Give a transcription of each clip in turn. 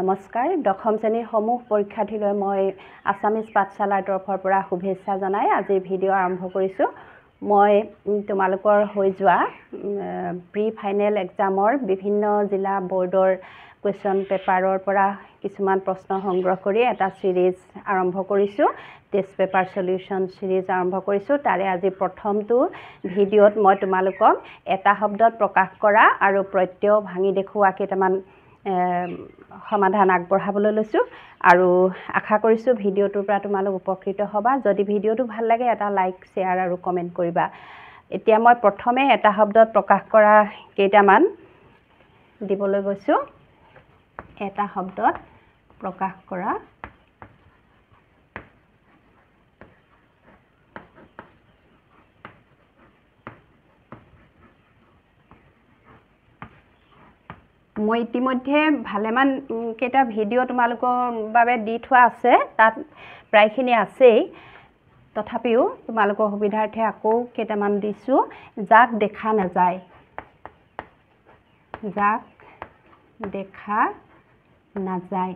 নমস্কাৰ দশম শ্ৰেণীৰ সমূহ পৰীক্ষাৰ্থীলৈ মই আছামিজ পাঠশালাৰ তৰফৰ পৰা শুভেচ্ছা জনাই আজি ভিডিঅ' আৰম্ভ কৰিছোঁ। মই তোমালোকৰ হৈ যোৱা প্ৰি ফাইনেল এক্সামৰ বিভিন্ন জিলা বোৰ্ডৰ কুৱেশ্যন পেপাৰৰ পৰা কিছুমান প্ৰশ্ন সংগ্ৰহ কৰি এটা সিৰিজ আৰম্ভ কৰিছোঁ। টেষ্ট পেপাৰ সলিউশন সিৰিজ আৰম্ভ কৰিছোঁ। তাৰে আজি প্ৰথমটো ভিডিঅ'ত মই তোমালোকক এটা শব্দত প্ৰকাশ কৰা আৰু প্ৰত্যয় ভাঙি দেখুওৱা কেইটামান সমাধান আগবঢ়াবলৈ লৈছোঁ আৰু আশা কৰিছোঁ ভিডিঅ'টোৰ পৰা তোমালোক উপকৃত হ'বা। যদি ভিডিঅ'টো ভাল লাগে এটা লাইক শ্বেয়াৰ আৰু কমেণ্ট কৰিবা। এতিয়া মই প্ৰথমে এটা শব্দত প্ৰকাশ কৰা কেইটামান দিবলৈ গৈছোঁ। এটা শব্দত প্ৰকাশ কৰা মই ইতিমধ্যে ভালেমান কেইটা ভিডিঅ' তোমালোকৰ বাবে দি থোৱা আছে, তাত প্ৰায়খিনি আছেই। তথাপিও তোমালোকৰ সুবিধাৰ্থে আকৌ কেইটামান দিছোঁ। যাক দেখা নাযায়, যাক দেখা নাযায়,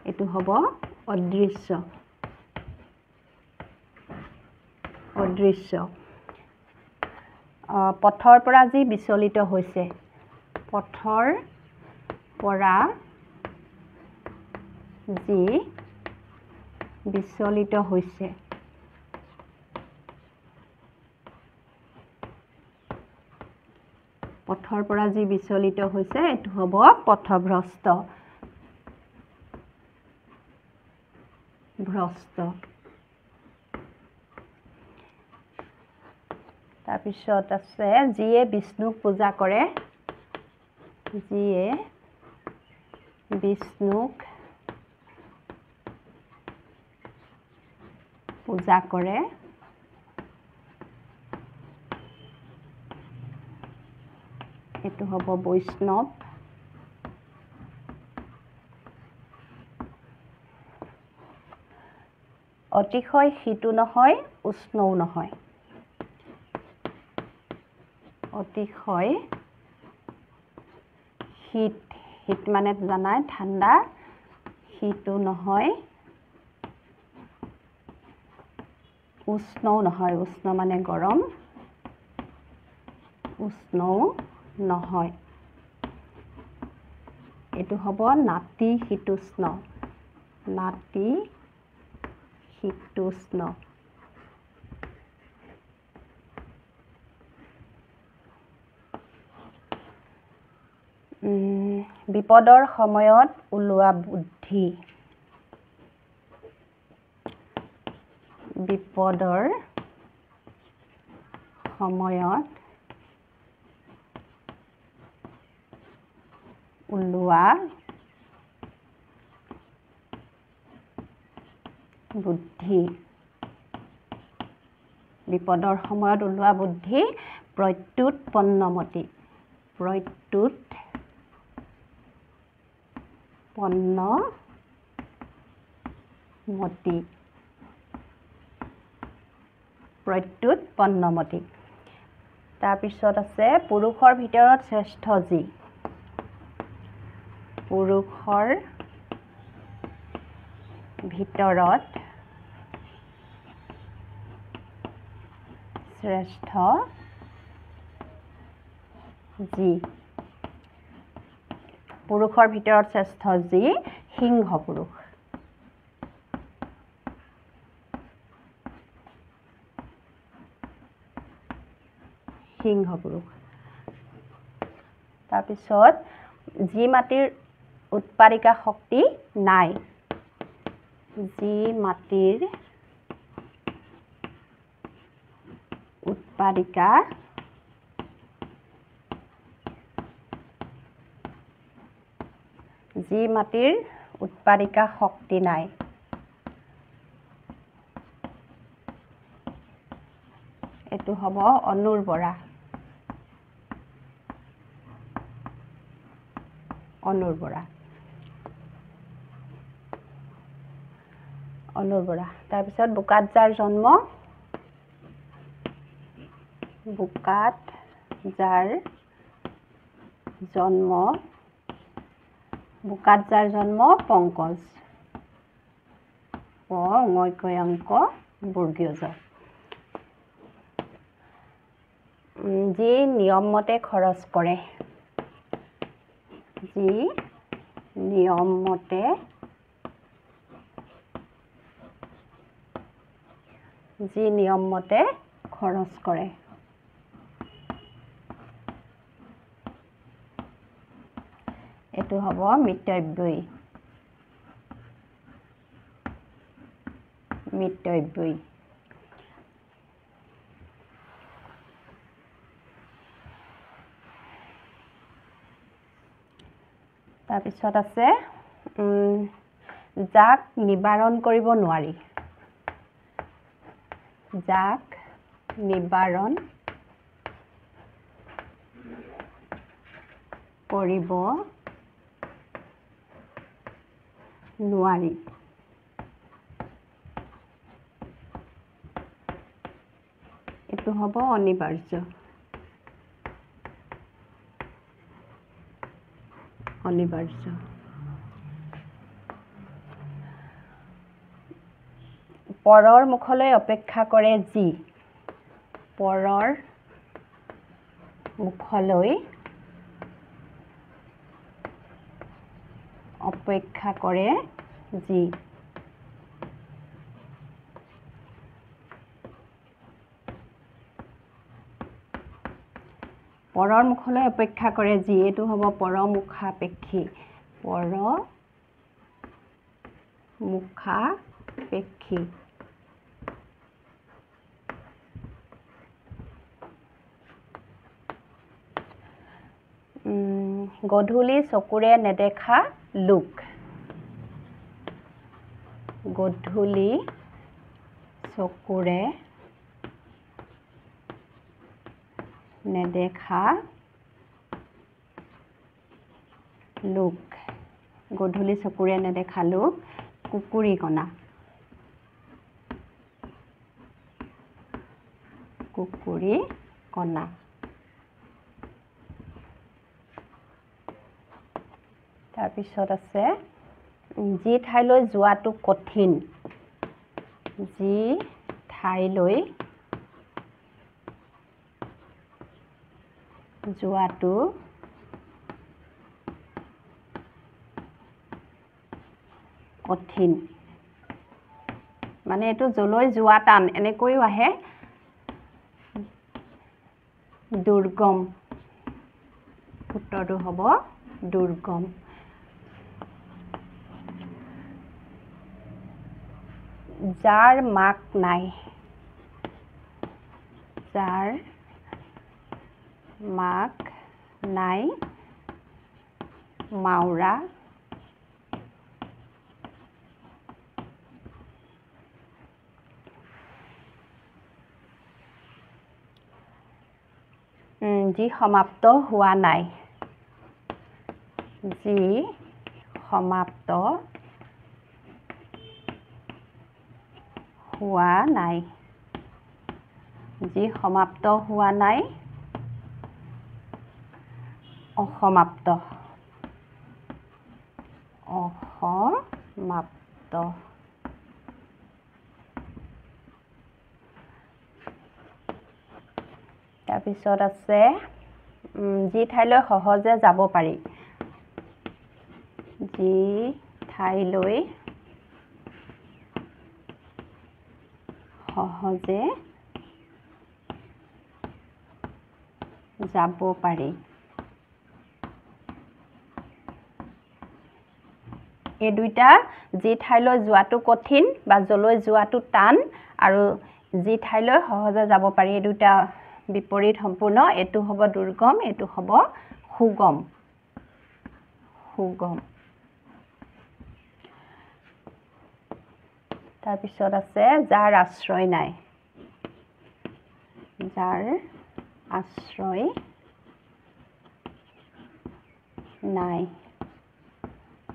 এইটো হ'ব অদৃশ্য। অদৃশ্য। পথৰ পৰা যি বিচলিত হৈছে, পথৰ পৰা যি বিচলিত হৈছে, পথৰ পৰা যি বিচলিত হৈছে এইটো হ'ব পথভ্ৰষ্ট। ভ্ৰষ্ট। তাৰপিছত আছে যিয়ে বিষ্ণুক পূজা কৰে, যিয়ে বিষ্ণুক পূজা কৰে, এইটো হ'ব বৈষ্ণৱ। অতিশয় শীতো নহয় উষ্ণও নহয়, অতিশয় শীত, শীত মানে জানাই ঠাণ্ডা, শীতো নহয় উষ্ণও নহয়, উষ্ণ মানে গৰম, উষ্ণও নহয়, এইটো হ'ব নাতি শীতোষ্ণ। নাতি শীতোষ্ণ। বিপদৰ সময়ত ওলোৱা বুদ্ধি, বিপদৰ সময়ত ওলোৱা বুদ্ধি, বিপদৰ সময়ত ওলোৱা বুদ্ধি প্ৰত্যুত পন্নমতি। প্ৰত্যুত পন্নমতি। প্ৰত্যুত পন্নমতি। তাৰপিছত আছে পুৰুষৰ ভিতৰত শ্ৰেষ্ঠ যি, পুৰুষৰ ভিতৰত শ্ৰেষ্ঠ যি, পুৰুষৰ ভিতৰত শ্ৰেষ্ঠ যি সিংহ পুৰুষ। সিংহ পুৰুষ। তাৰপিছত যি মাটিৰ উৎপাদিকা শক্তি নাই, যি মাটিৰ উৎপাদিকা যি মাটিৰ উৎপাদিকা শক্তি নাই, এইটো হ'ব অনুৰ্বৰা। অনুৰ্বৰা। অনুৰ্বৰা। তাৰপিছত বোকাত যাৰ জন্ম, বোকাত যাৰ জন্ম বোকাত যাৰ জন্ম পংকজ প ঙ বৰ্গীয় জ যি নিয়মমতে খৰচ কৰে যি নিয়মমতে খৰচ কৰে এটো হ'ব মিতব্যয়ী তাৰপিছত আছে যাক নিবাৰণ কৰিব নোৱাৰি যাক নিবাৰণ কৰিব নোৱাৰি এটো হ'ব অনিবাৰ্য পৰৰ মুখলৈ অপেক্ষা কৰে যি পৰৰ মুখলৈ অপেক্ষা কৰে যি পৰৰ মুখলৈ অপেক্ষা কৰে যি এটো হ'ব পৰমুখাপেক্ষী গধূলি চকুৰে নেদেখা লোক গধূলি চকুৰে নেদেখা লোক গধূলি চকুৰে নেদেখা লোক কুকুৰী কণা তাৰপিছত আছে যি ঠাইলৈ যোৱাটো কঠিন যি ঠাইলৈ যোৱাটো কঠিন মানে এটো জলৈ যোৱা টান এনেকৈও আহে দুৰ্গম উত্তৰটো হ'ব দুৰ্গম যাৰ মাক নাই মাউৰা যি সমাপ্ত হোৱা নাই যি সমাপ্ত হোৱা নাই অসমাপ্ত তাৰপিছত আছে যি ঠাইলৈ সহজে যাব পাৰি যি ঠাইলৈ সহজে যাব পাৰি এই দুইটা যি ঠাইলৈ যোৱাটো কঠিন বা জলৈ যোৱাটো টান আৰু যি ঠাইলৈ সহজে যাব পাৰি এই দুইটা বিপৰীত সম্পূৰ্ণ এটো হ'ব দুৰ্গম এটো হ'ব সুগম তাৰপিছত আছে যাৰ আশ্ৰয় নাই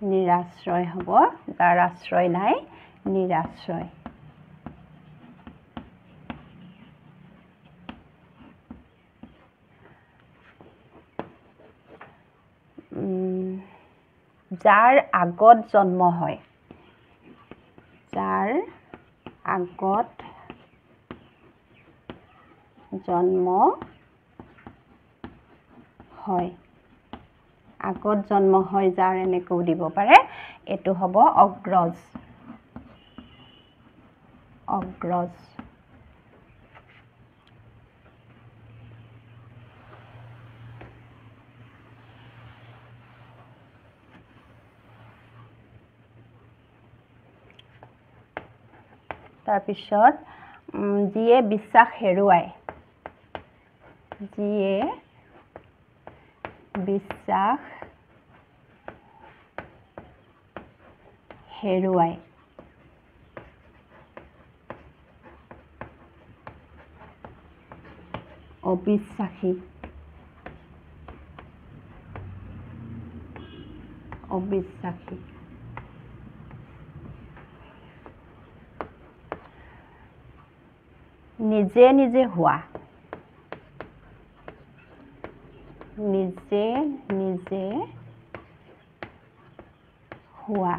নিৰাশ্ৰয় হ'ব যাৰ আশ্ৰয় নাই নিৰাশ্ৰয় যাৰ আগত জন্ম হয় যাৰ আগত জন্ম হয় আগত জন্ম হয় যাৰ এনেকৈ দিব পাৰে এটো হ'ব অগ্ৰজ অগ্ৰজ তাৰ পিছত যিয়ে বিশ্বাস হেৰুৱায় যিয়ে বিশ্বাস হেৰুৱায় অবিশ্বাসী অবিশ্বাসী নিজে নিজে হোৱা নিজে নিজে হোৱা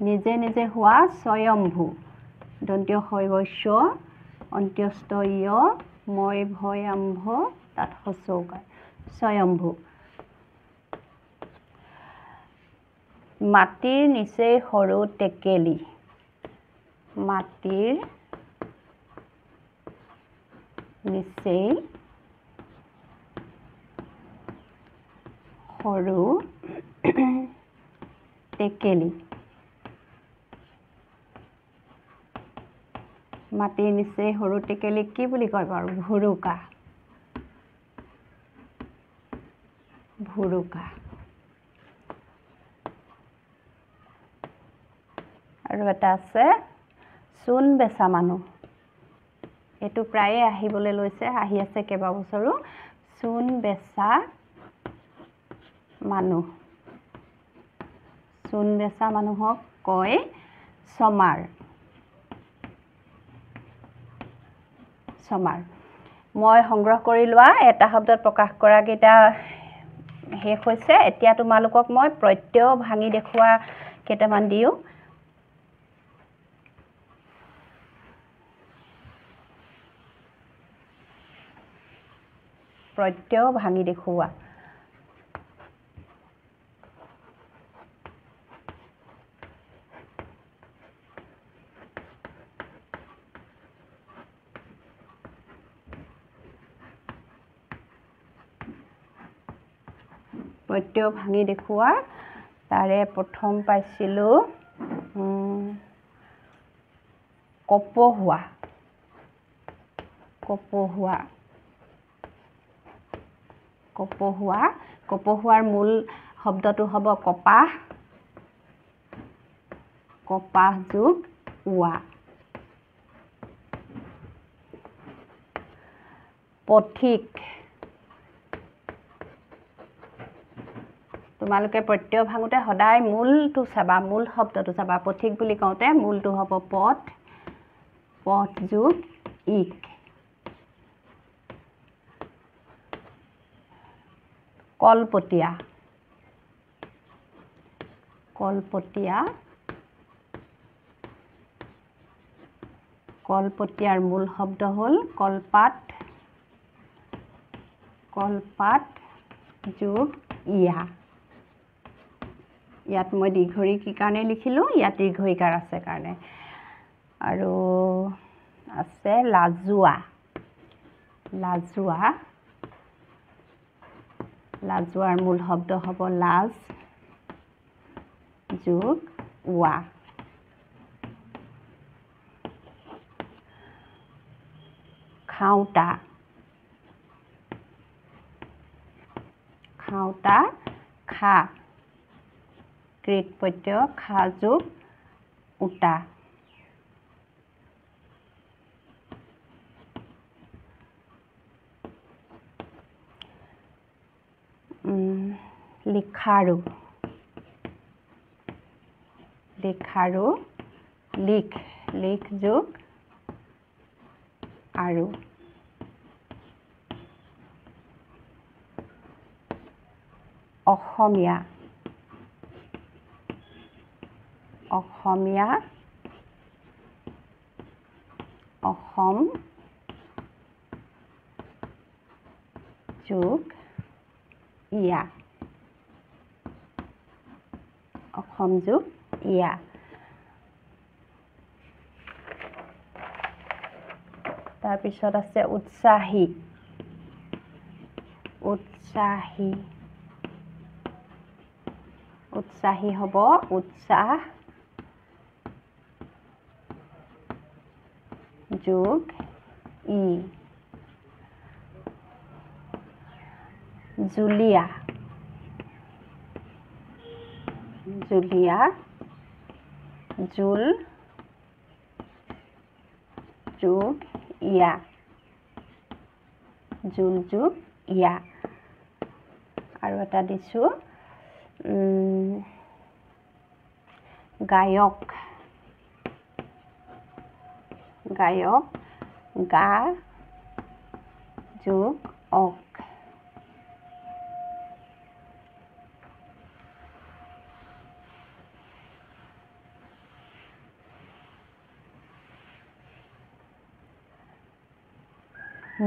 নিজে নিজে হোৱা স্বয়ম্ভু দন্তীয় শৈবস্য অন্ত্যস্ত য় মই ভয় আম্ভ তাত হচৌকাৰ স্বয়ম্ভু মাটিৰ নিচেই সৰু টেকেলি মাটিৰ নিচেই সৰু টেকেলি মাটিৰ নিচেই সৰু টেকেলি কি বুলি কয় বাৰু ভুৰুকা ভুৰুকা আৰু এটা আছে চূণ বেচা মানুহ এটো প্ৰায়ে আহিবলৈ লৈছে আহি আছে কেবা বছৰো চূণ বেচা মানুহক কয় সমাৰ মই সংগ্ৰহ কৰি লোৱা এটা শব্দত প্ৰকাশ কৰা কেইটা শেষ হৈছে এতিয়া তোমালোকক মই প্ৰত্যয় ভাঙি দেখুৱা কেইটামান দিও প্ৰত্যয় ভাঙি দেখুৱা প্ৰত্যয় ভাঙি দেখুৱা তাৰে প্ৰথম পাইছিলো কপহুৱা কপহুৱাৰ মূল শব্দটো হ'ব কপাহ যোগ ৱা পথিক তোমালোকে প্ৰত্যয় ভাঙোতে সদায় মূলটো চাবা মূল শব্দটো চাবা পথিক বুলি কওঁতে মূলটো হ'ব পথ যোগ ইক কলপতিয়া কলপতিয়াৰ মূল শব্দ হ'ল কলপাত যোগ ইয়া ইয়াত মই দীৰ্ঘৰী কি কাৰণে লিখিলো ইয়াত দীৰ্ঘইকাৰ আছে কাৰণে আৰু আছে লাজোৱাৰ মূল শব্দ হ'ব লাজ যোগ ৱা খাওঁতা খা কৃত প্ৰত্যয় খা যোগ উতা লিখাৰু লিখ যোগ আৰু অসমীয়া অসমীয়া অসম যোগ ইয়া অসম যোগ ইয়া তাৰপিছত আছে উৎসাহী উৎসাহী উৎসাহী হ'ব উৎসাহ যোগ ই জুলীয়া জুলীয়া জুল যোগ ইয়া জুল যোগ ইয়া আৰু এটা দিছোঁ গায়ক গায়ক গা যোগ অক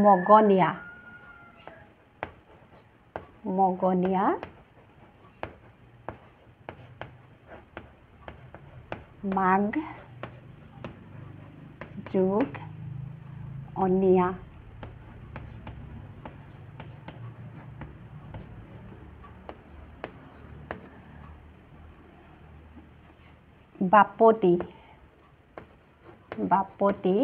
মগনীয়া মগনীয়া মাঘ যোগ অনিয়া বাপতি বাপতি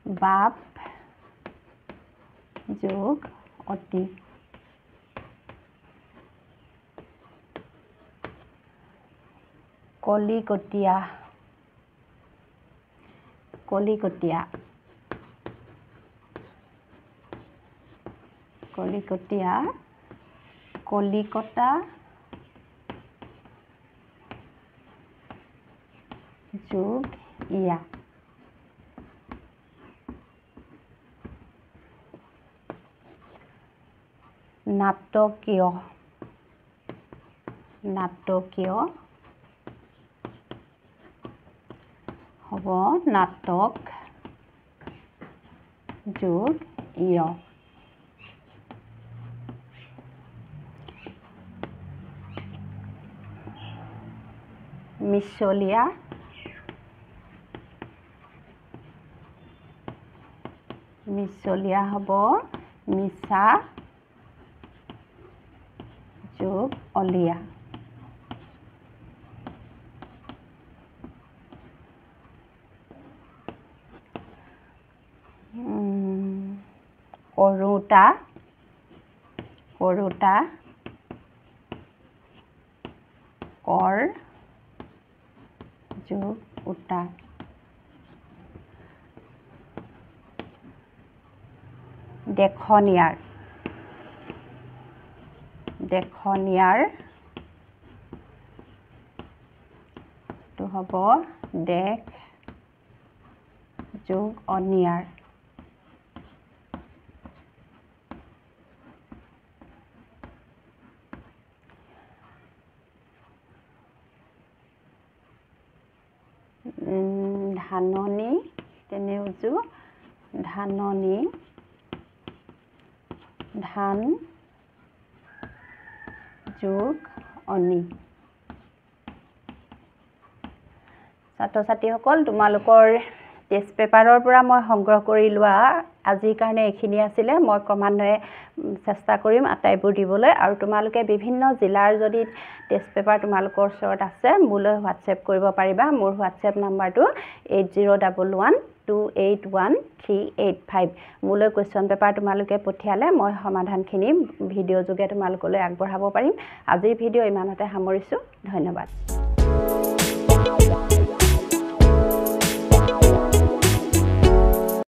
বাপ যোগ অতি কলিকটীয়া কলিকটীয়া কলিকটীয়া কলিকতা যোগ ইয়া নাটকীয় নাটকীয় হ'ব নাটক যোগ ইয় মিছলীয়া মিছলীয়া হ'ব মিছা যোগ অলিয়া কৰোঁতা কৰোঁতা কৰ যোগ উতা দেখনীয়াৰ দেখনীয়াৰ টো হ'ব দেখ যোগ অনিয়াৰ ধাননি তেনে উজু ধাননি ধান যোগ অনি ছাত্ৰ ছাত্ৰীসকল তোমালোকৰ টেষ্ট পেপাৰৰ পৰা মই সংগ্ৰহ কৰি লোৱা আজিৰ কাৰণে এইখিনি আছিলে মই ক্ৰমান্বয়ে চেষ্টা কৰিম আটাইবোৰ দিবলৈ আৰু তোমালোকে বিভিন্ন জিলাৰ যদি টেষ্ট পেপাৰ তোমালোকৰ ওচৰত আছে মোলৈ হোৱাটছএপ কৰিব পাৰিবা মোৰ হোৱাটছএপ নাম্বাৰটো 8011281385 মোলৈ কুৱেশ্যন পেপাৰ তোমালোকে পঠিয়ালে মই সমাধানখিনি ভিডিঅ' যোগে তোমালোকলৈ আগবঢ়াব পাৰিম আজিৰ ভিডিঅ' ইমানতে সামৰিছোঁ ধন্যবাদ